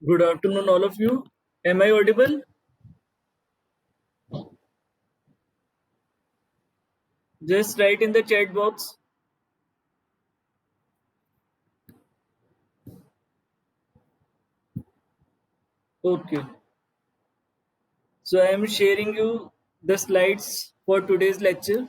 Good afternoon, all of you. Am I audible? Just write in the chat box. Okay. So I am sharing you the slides for today's lecture.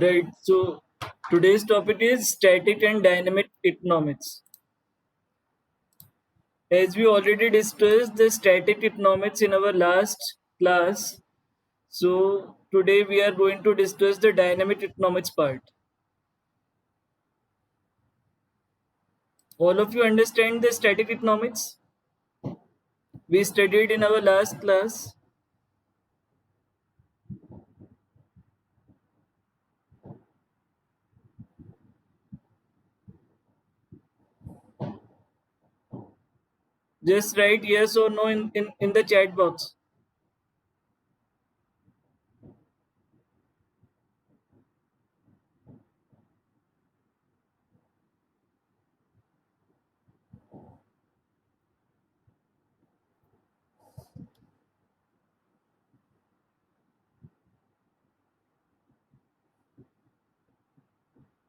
Right. So today's topic is static and dynamic economics. As we already discussed the static economics in our last class, so today we are going to discuss the dynamic economics part. All of you understand the static economics? We studied in our last class. Just write yes or no in the chat box.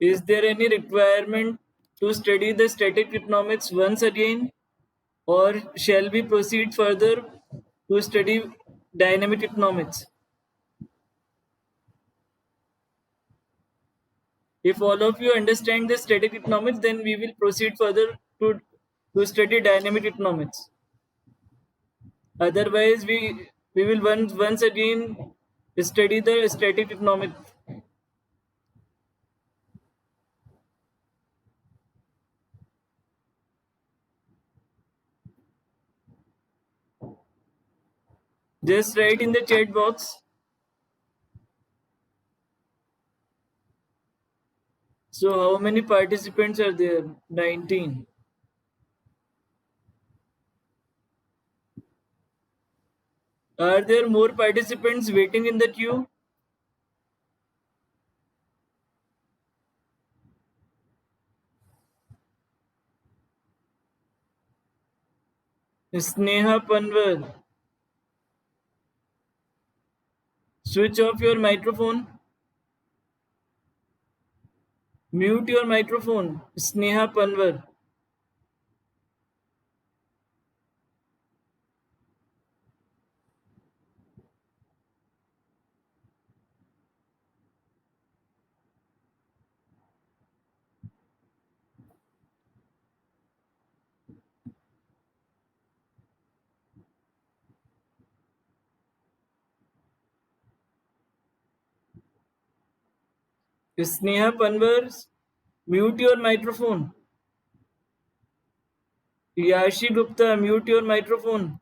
Is there any requirement to study the static economics once again, or shall we proceed further to study dynamic economics? If all of you understand the static economics, then we will proceed further to study dynamic economics. Otherwise, we will once again study the static economics. Just write in the chat box. So, how many participants are there? 19. Are there more participants waiting in the queue? Sneha Panwar, switch off your microphone. Mute your microphone. Sneha Panwar. Sneha Panwar, mute your microphone. Yashi Gupta, mute your microphone.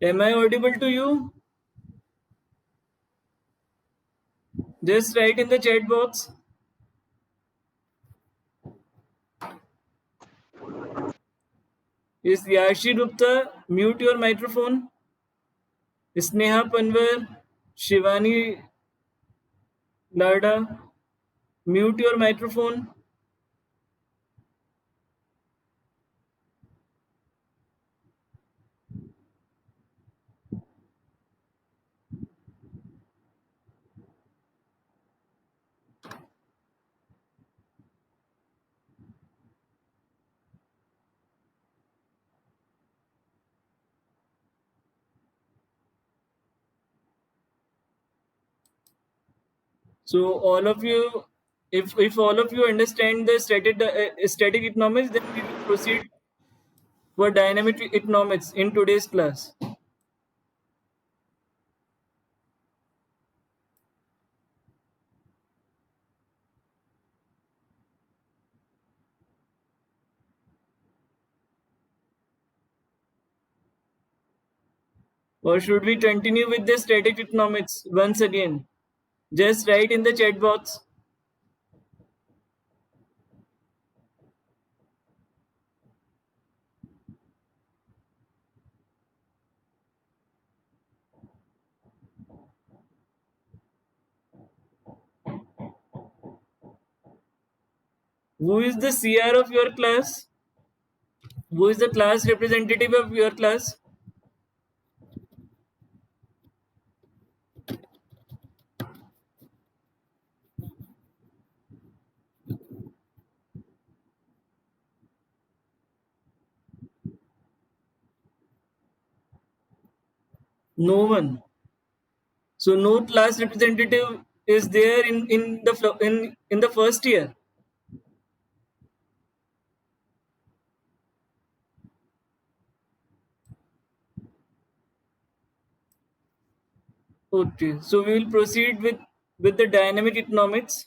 Am I audible to you? Just write in the chat box. Is Yashi Gupta, mute your microphone. Sneha Panwar, Shivani Lada, mute your microphone. So all of you, if all of you understand the static economics, then we will proceed for dynamic economics in today's class. Or should we continue with the static economics once again? Just write in the chat box. Who is the CR of your class? Who is the class representative of your class? No one. So no class representative is there in the first year. Okay. So we will proceed with the dynamic economics.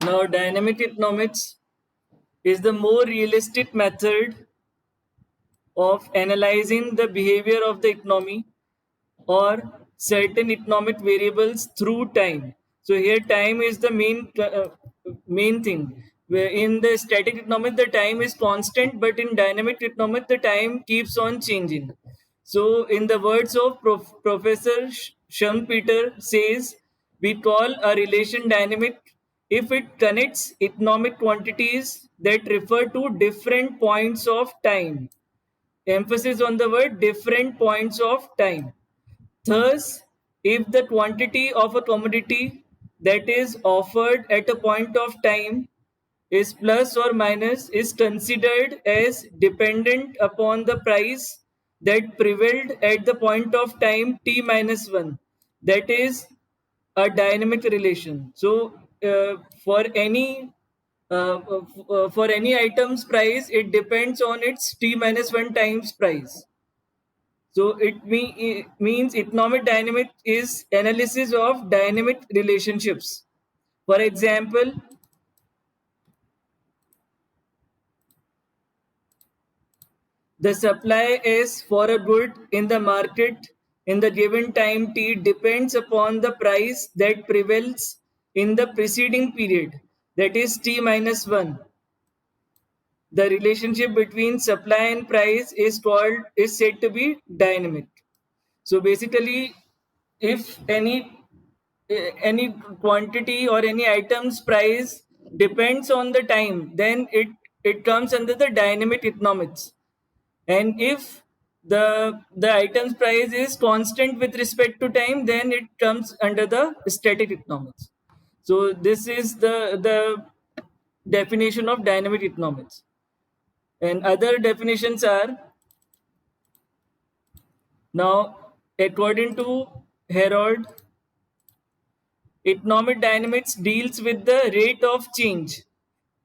Now dynamic economics is the more realistic method of analyzing the behavior of the economy or certain economic variables through time. So here time is the main thing. Where in the static economic the time is constant, but in dynamic economic the time keeps on changing. So in the words of Professor Schumpeter says, we call a relation dynamic if it connects economic quantities that refer to different points of time. Emphasis on the word different points of time. Thus, if the quantity of a commodity that is offered at a point of time is plus or minus is considered as dependent upon the price that prevailed at the point of time t minus 1, that is a dynamic relation. So for any for any item's price, it depends on its t minus 1 times price. So it means economic dynamic is analysis of dynamic relationships. For example, the supply is for a good in the market in the given time t depends upon the price that prevails in the preceding period, that is t minus 1. The relationship between supply and price is said to be dynamic. So basically, if any quantity or any item's price depends on the time, then it comes under the dynamic economics. And if the item's price is constant with respect to time, then it comes under the static economics. So this is the definition of dynamic economics. And other definitions are, now according to Herold, economic dynamics deals with the rate of change.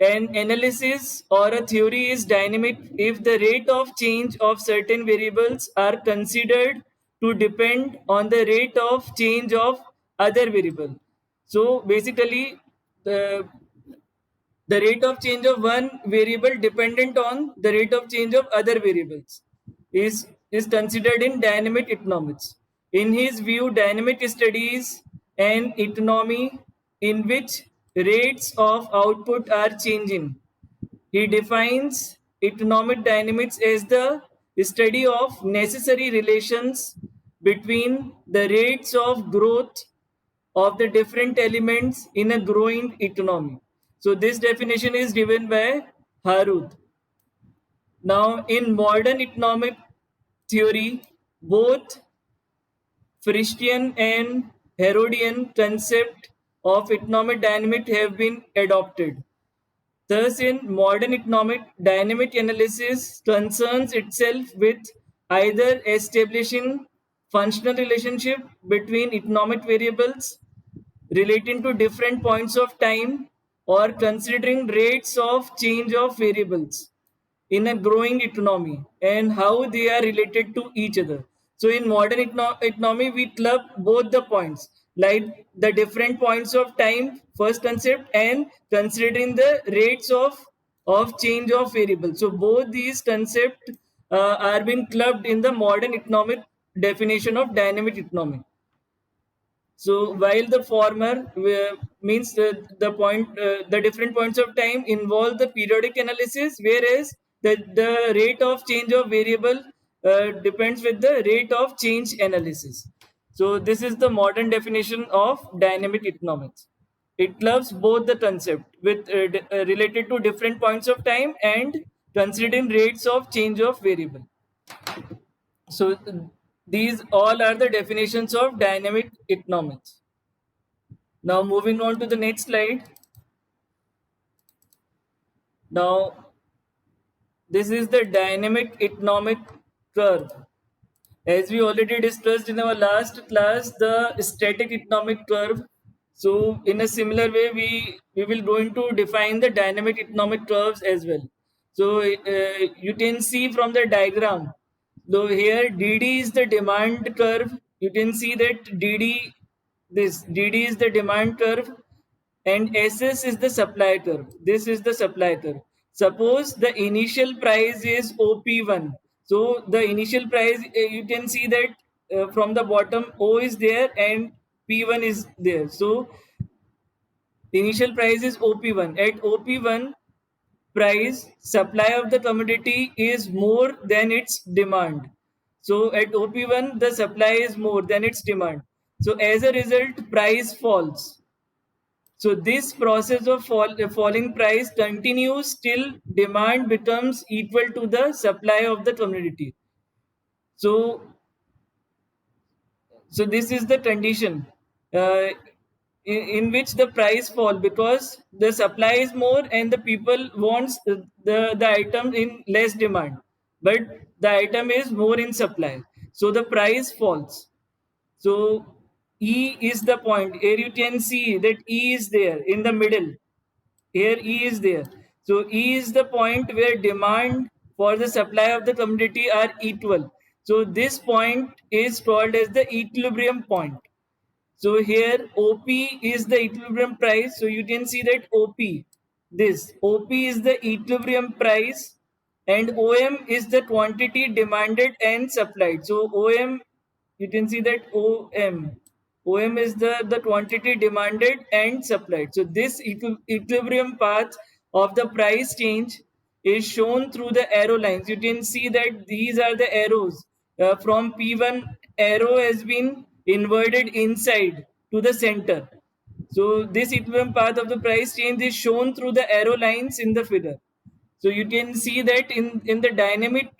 An analysis or a theory is dynamic if the rate of change of certain variables are considered to depend on the rate of change of other variable. So basically, the the rate of change of one variable dependent on the rate of change of other variables is considered in dynamic economics. In his view, dynamic studies an economy in which rates of output are changing. He defines economic dynamics as the study of necessary relations between the rates of growth of the different elements in a growing economy. So this definition is given by Harut. Now, in modern economic theory, both Fristian and Herodian concept of economic dynamic have been adopted. Thus, in modern economic dynamic analysis concerns itself with either establishing functional relationship between economic variables relating to different points of time or considering rates of change of variables in a growing economy and how they are related to each other. So in modern economy, we club both the points, like the different points of time, first concept, and considering the rates of change of variables. So both these concepts are being clubbed in the modern economic definition of dynamic economy. So while the former means the different points of time involve the periodic analysis, whereas the rate of change of variable depends with the rate of change analysis. So this is the modern definition of dynamic economics. It clubs both the concept with related to different points of time and considering rates of change of variable. So these all are the definitions of dynamic economics. Now moving on to the next slide. Now this is the dynamic economic curve. As we already discussed in our last class, the static economic curve. So in a similar way, we will going to define the dynamic economic curves as well. So you can see from the diagram. So here DD is the demand curve. You can see that DD is the demand curve and SS is the supply curve. This is the supply curve. Suppose the initial price is OP1. So the initial price, you can see that from the bottom O is there and P1 is there. So initial price is OP1. At OP1 price, supply of the commodity is more than its demand. So at OP1, the supply is more than its demand. So as a result, price falls. So this process of falling price continues till demand becomes equal to the supply of the commodity. So, so this is the condition uh, in which the price fall because the supply is more and the people wants the item in less demand, but the item is more in supply. So the price falls. So E is the point. Here you can see that E is there in the middle. Here E is there. So E is the point where demand for the supply of the commodity are equal. So this point is called as the equilibrium point. So here OP is the equilibrium price. So you can see that OP is the equilibrium price and OM is the quantity demanded and supplied. So OM, you can see that OM is the quantity demanded and supplied. So this equilibrium path of the price change is shown through the arrow lines. You can see that these are the arrows. From P1 arrow has been inverted inside to the center. So this equilibrium path of the price change is shown through the arrow lines in the figure. So you can see that in the dynamic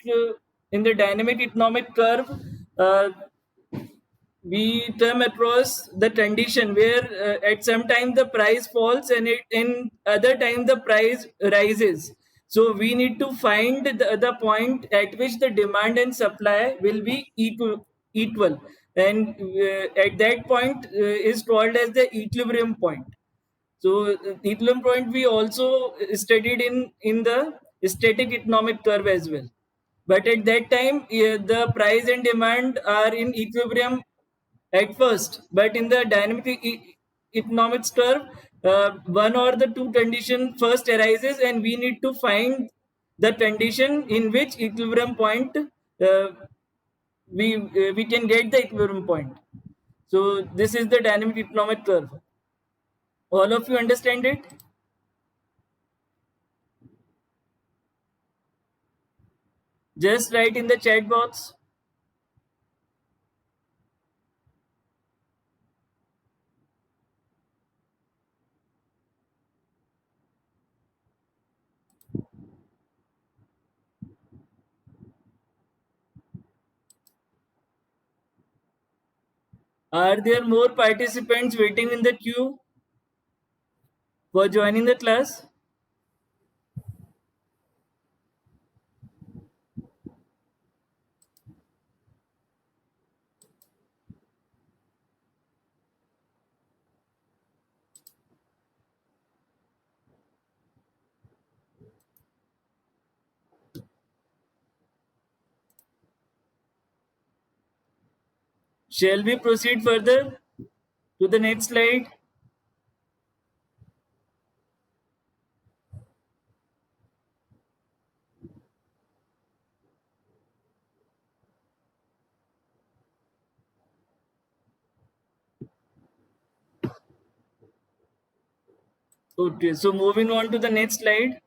economic curve, uh, we come across the condition where at some time the price falls and in other time the price rises. So we need to find the point at which the demand and supply will be equal, and at that point is called as the equilibrium point. So equilibrium point we also studied in the static economic curve as well. But at that time, the price and demand are in equilibrium at first. But in the dynamic economics curve, one or the two condition first arises, and we need to find the condition in which equilibrium point we can get the equilibrium point. So this is the dynamic economic curve. All of you understand it? Just write in the chat box. Are there more participants waiting in the queue for joining the class? Shall we proceed further to the next slide? Okay, so moving on to the next slide.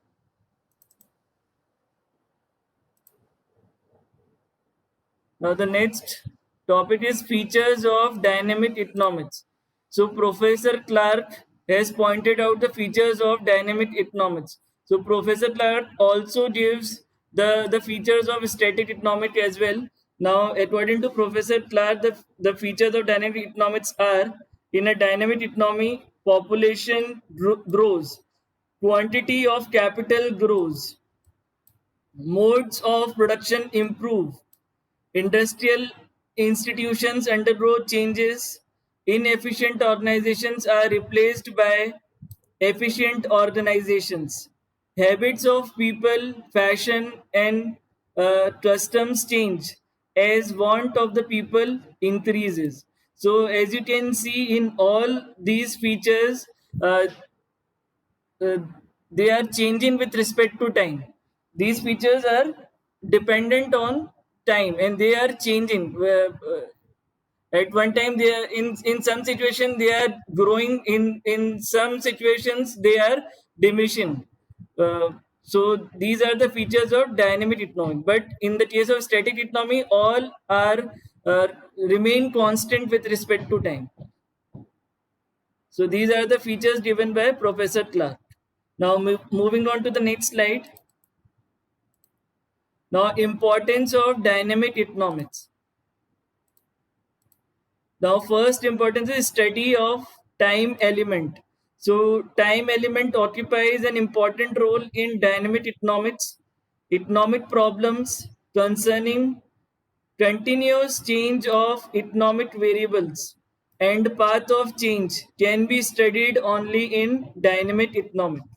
Now the next topic is features of dynamic economics. So Professor Clark has pointed out the features of dynamic economics. So Professor Clark also gives the features of static economics as well. Now according to Professor Clark, the features of dynamic economics are: in a dynamic economy, population grows, quantity of capital grows, modes of production improve, industrial institutions undergo changes, inefficient organizations are replaced by efficient organizations, habits of people, fashion, and customs change as want of the people increases. So, as you can see in all these features, uh, uh, they are changing with respect to time. These features are dependent on time and they are changing. At one time, they are in some situation they are growing. In some situations, they are diminishing. So these are the features of dynamic economy. But in the case of static economy, all are uh, remain constant with respect to time. So these are the features given by Professor Clark. Now moving on to the next slide. Now importance of dynamic economics. Now first importance is study of time element. So time element occupies an important role in dynamic economics. Economic problems concerning continuous change of economic variables and path of change can be studied only in dynamic economics.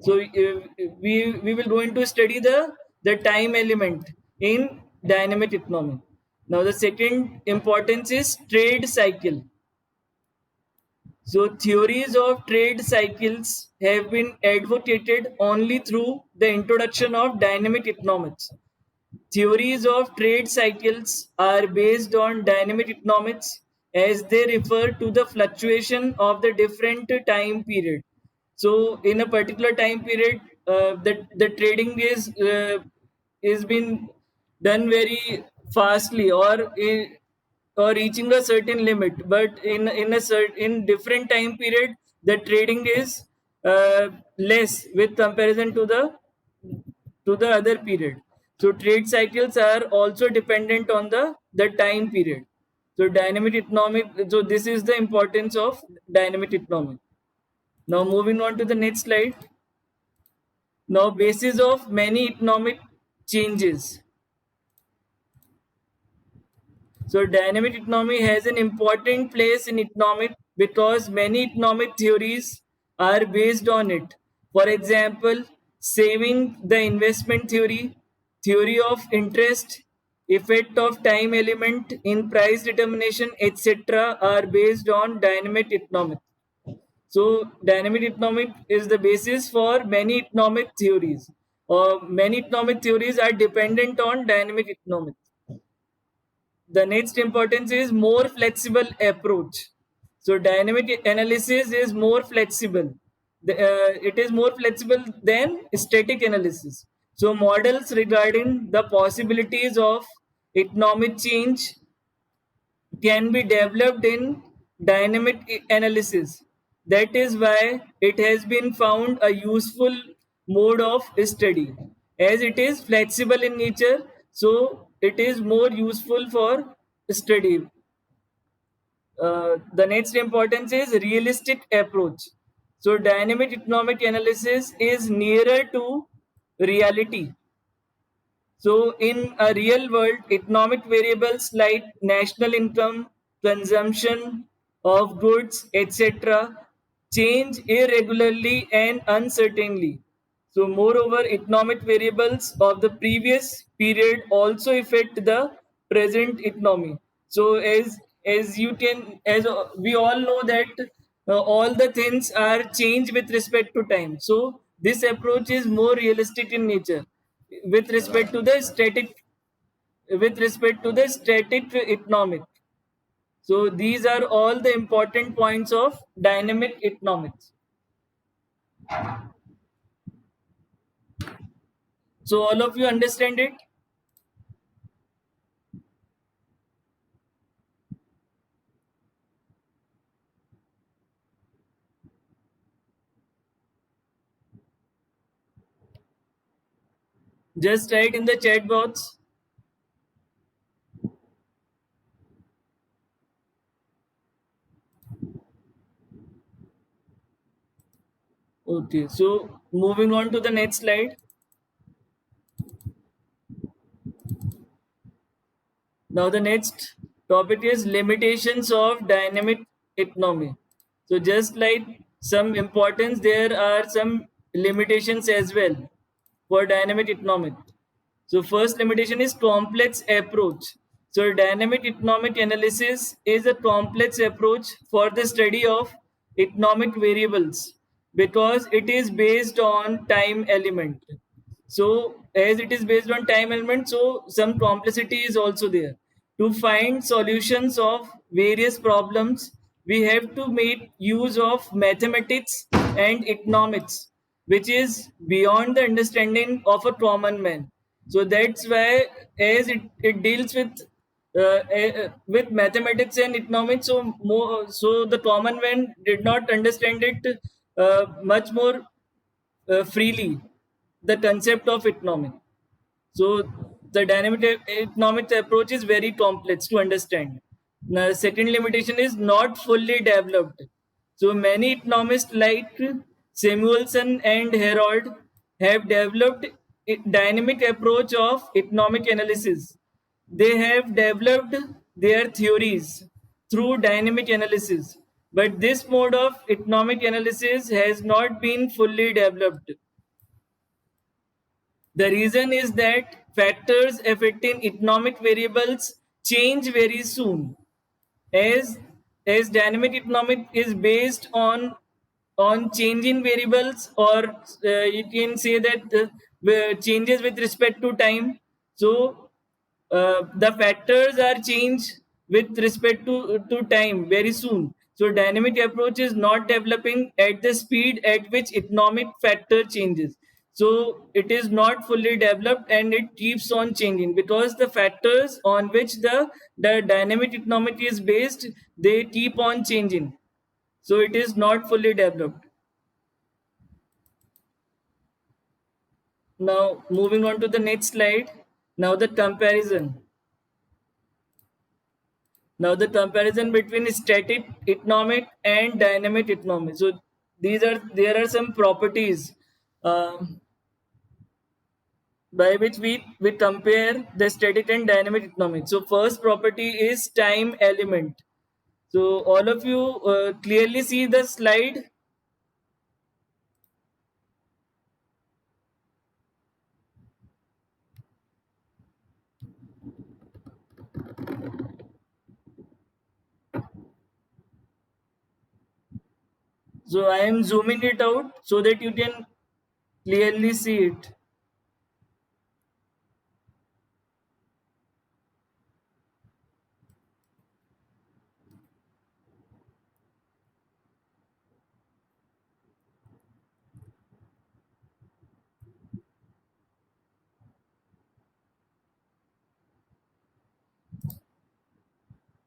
So we will going to study the time element in dynamic economics. Now the second importance is trade cycle. So theories of trade cycles have been advocated only through the introduction of dynamic economics. Theories of trade cycles are based on dynamic economics as they refer to the fluctuation of the different time period. So, in a particular time period, the trading is been done very fastly or reaching a certain limit. But in different time period, the trading is less with comparison to the other period. So trade cycles are also dependent on the time period. So dynamic economic. So this is the importance of dynamic economic. Now moving on to the next slide. Now basis of many economic changes. So dynamic economy has an important place in economic because many economic theories are based on it. For example, saving the investment theory, theory of interest, effect of time element in price determination, etc. are based on dynamic economics. So dynamic economic is the basis for many economic theories. Or many economic theories are dependent on dynamic economics. The next importance is more flexible approach. So dynamic analysis is more flexible. It is more flexible than static analysis. So models regarding the possibilities of economic change can be developed in dynamic analysis. That is why it has been found a useful mode of study. As it is flexible in nature, so it is more useful for study. The next importance is realistic approach. So dynamic economic analysis is nearer to reality. So in a real world, economic variables like national income, consumption of goods, etc., change irregularly and uncertainly. So moreover, economic variables of the previous period also affect the present economy. So as you can as we all know that all the things are changed with respect to time. So this approach is more realistic in nature with respect to the static economic. So these are all the important points of dynamic economics. So all of you understand it? Just write in the chat box. Okay, so moving on to the next slide. Now the next topic is limitations of dynamic economy. So just like some importance, there are some limitations as well for dynamic economic. So first limitation is complex approach. So dynamic economic analysis is a complex approach for the study of economic variables because it is based on time element. So as it is based on time element, so some complexity is also there. To find solutions of various problems, we have to make use of mathematics and economics, which is beyond the understanding of a common man. So that's why as it deals with mathematics and economics, so more so the common man did not understand it much more freely, the concept of economic. So the dynamic economics approach is very complex to understand. Now, second limitation is not fully developed. So many economists like Samuelson and Herold have developed a dynamic approach of economic analysis. They have developed their theories through dynamic analysis, but this mode of economic analysis has not been fully developed. The reason is that factors affecting economic variables change very soon. As dynamic economic is based on changing variables, or you can say that changes with respect to time. So the factors are changed with respect to time very soon. So dynamic approach is not developing at the speed at which economic factor changes. So it is not fully developed and it keeps on changing because the factors on which the dynamic economic is based, they keep on changing. So it is not fully developed. Now moving on to the next slide. Now the comparison. Now the comparison between static economic and dynamic economic. So there are some properties by which we compare the static and dynamic economic. So first property is time element. So all of you clearly see the slide. So I am zooming it out so that you can clearly see it.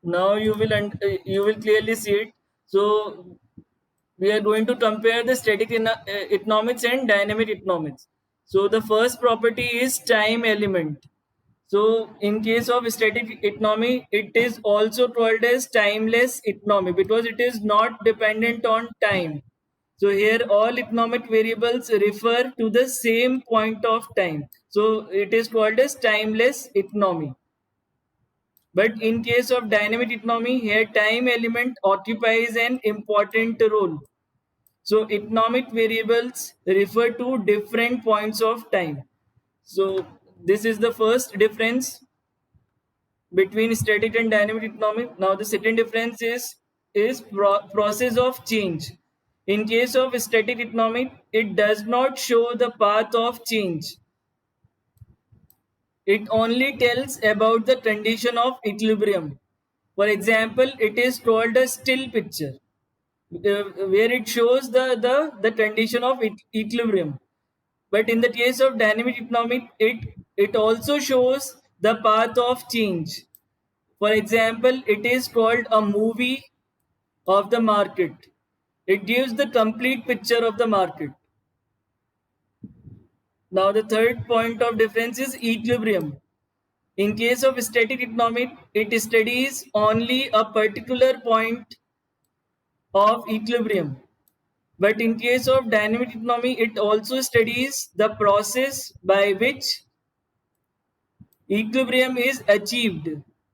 Now you will clearly see it. So we are going to compare the static economics and dynamic economics. So the first property is time element. So in case of static economy, it is also called as timeless economy because it is not dependent on time. So here all economic variables refer to the same point of time. So it is called as timeless economy. But in case of dynamic economy, here time element occupies an important role. So economic variables refer to different points of time. So this is the first difference between static and dynamic economy. Now the second difference is process of change. In case of static economy, it does not show the path of change. It only tells about the condition of equilibrium. For example, it is called a still picture, where it shows the condition of equilibrium. But in the case of dynamic economy, it also shows the path of change. For example, it is called a movie of the market. It gives the complete picture of the market. Now, the third point of difference is equilibrium. In case of static economy, it studies only a particular point of equilibrium. But in case of dynamic economy, it also studies the process by which equilibrium is achieved.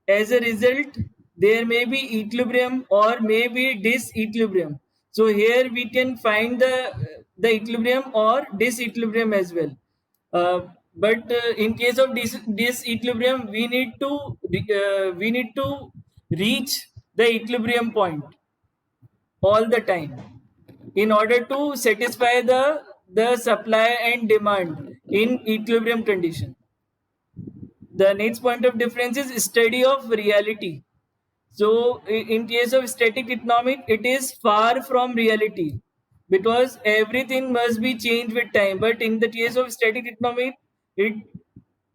As a result, there may be equilibrium or may be disequilibrium. So here we can find the equilibrium or disequilibrium as well. But in case of disequilibrium, we need to reach the equilibrium point all the time in order to satisfy the supply and demand in equilibrium condition. The next point of difference is study of reality. So in case of static economic, it is far from reality because everything must be changed with time. But in the case of static economic, it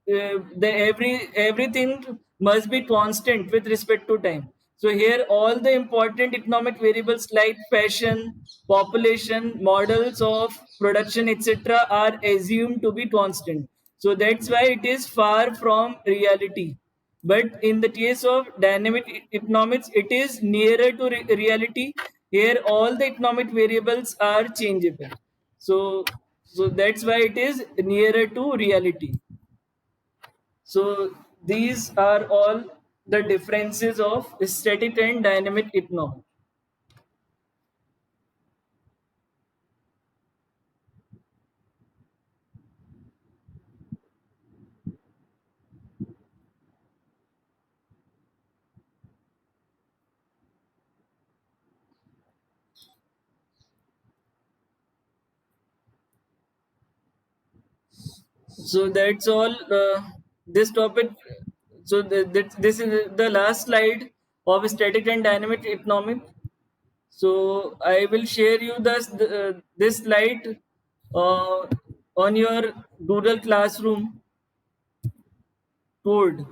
the everything must be constant with respect to time. So here all the important economic variables like fashion, population, models of production, etc. are assumed to be constant. So that's why it is far from reality. But in the case of dynamic economics, it is nearer to reality. Here all the economic variables are changeable. So that's why it is nearer to reality. So these are all the differences of static and dynamic economy. So that's all. This topic. So this is the last slide of static and dynamic economy. So I will share you this slide uh, on your Google Classroom code.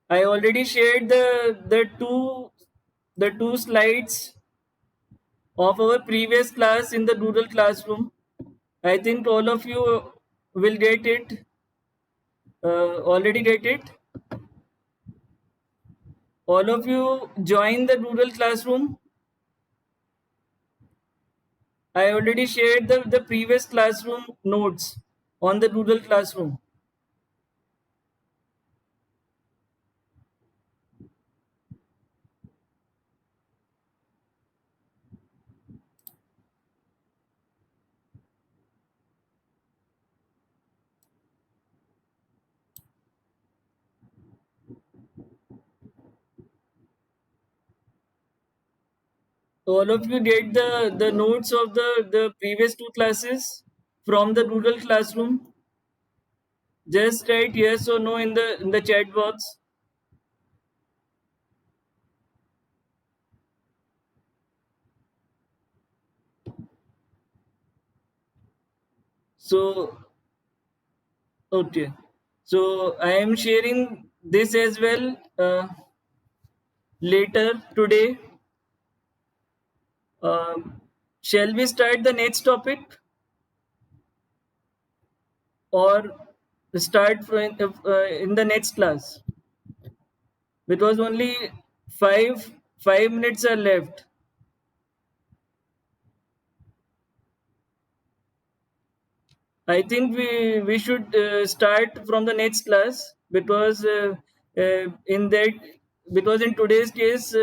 I already shared the two slides of our previous class in the Google Classroom. I think all of you will get it. Already get it. All of you join the Google Classroom. I already shared the previous classroom notes on the Google Classroom. All of you get the notes of the previous two classes from the Google Classroom. Just write yes or no in the chat box. So okay. So I am sharing this as well later today. Shall we start the next topic or start in the next class, because only five 5 minutes are left. I think we should start from the next class, because in that because in today's case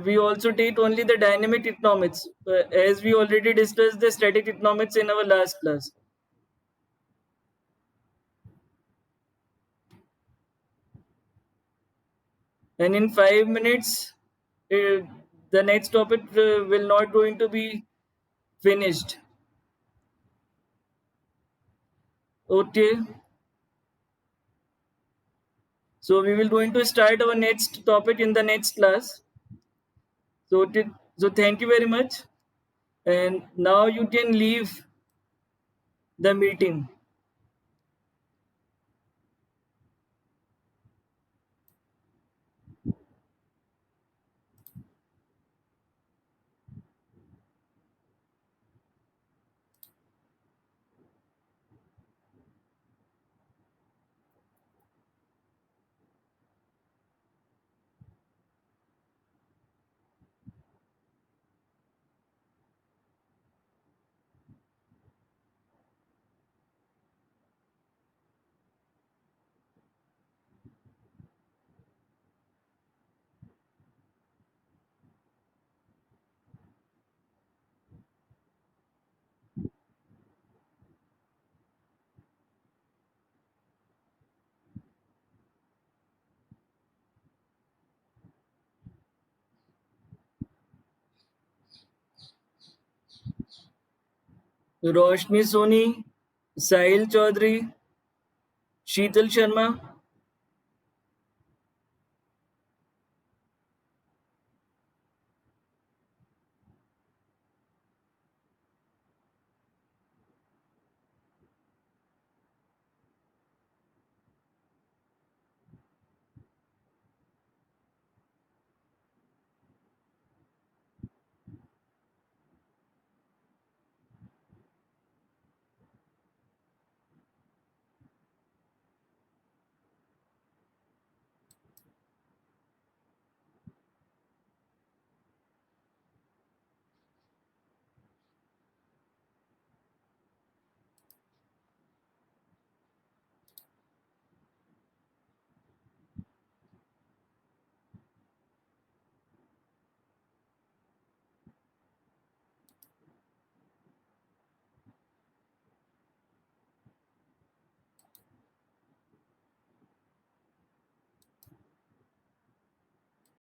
we also take only the dynamic economics, as we already discussed the static economics in our last class. And in 5 minutes, uh, the next topic will not going to be finished. Okay, so we will going to start our next topic in the next class. So, so thank you very much. And now you can leave the meeting. Roshni Soni, Sahil Chaudhary, Sheetal Sharma,